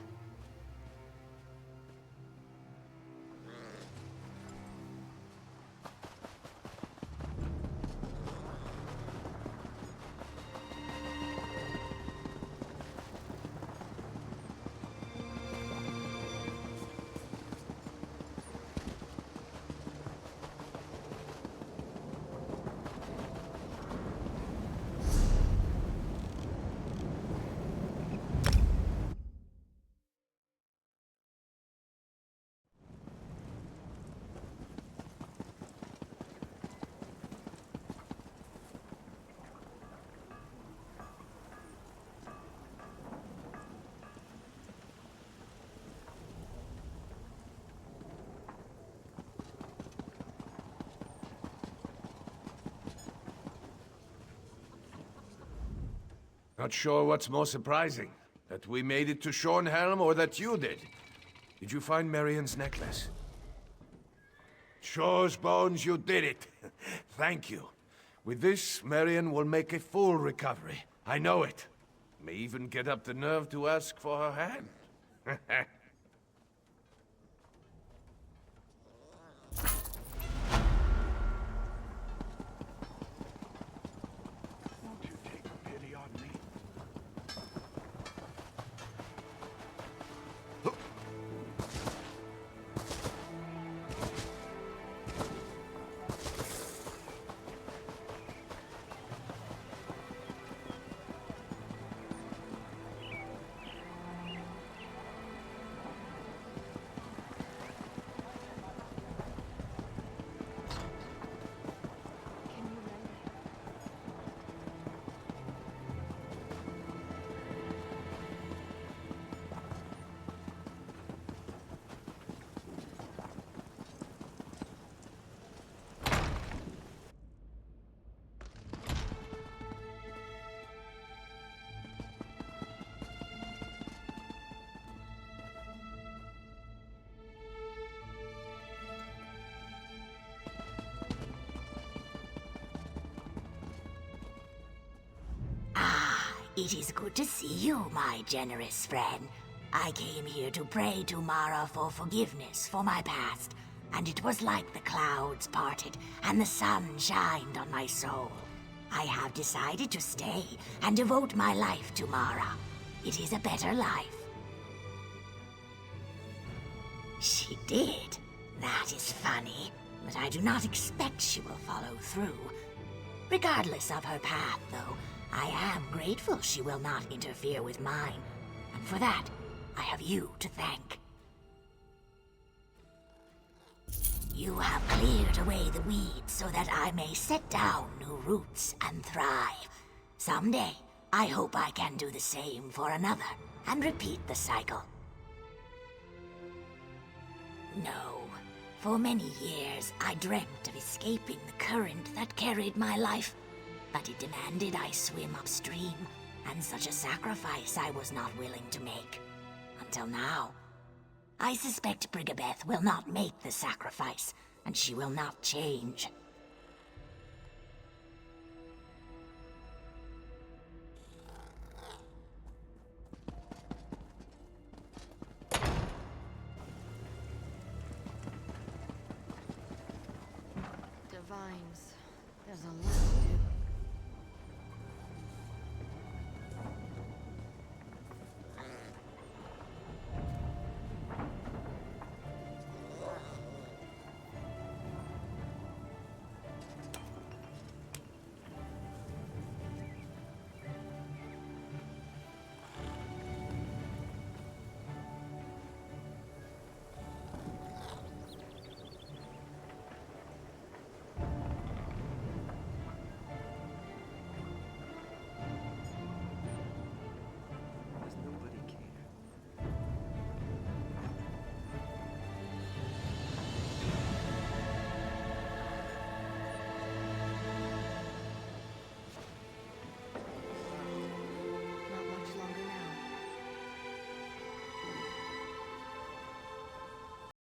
Not sure what's more surprising, that we made it to Shornhelm or that you did. Did you find Marion's necklace? Shore's bones, you did it. Thank you. With this, Marion will make a full recovery. I know it. May even get up the nerve to ask for her hand. It is good to see you, my generous friend. I came here to pray to Mara for forgiveness for my past, and it was like the clouds parted and the sun shined on my soul. I have decided to stay and devote my life to Mara. It is a better life. She did. That is funny, but I do not expect she will follow through. Regardless of her path, though, I am grateful she will not interfere with mine, and for that, I have you to thank. You have cleared away the weeds so that I may set down new roots and thrive. Someday, I hope I can do the same for another, and repeat the cycle. No. For many years, I dreamt of escaping the current that carried my life. But it demanded I swim upstream, and such a sacrifice I was not willing to make. Until now. I suspect Brigabeth will not make the sacrifice, and she will not change. Divines. There's a lot.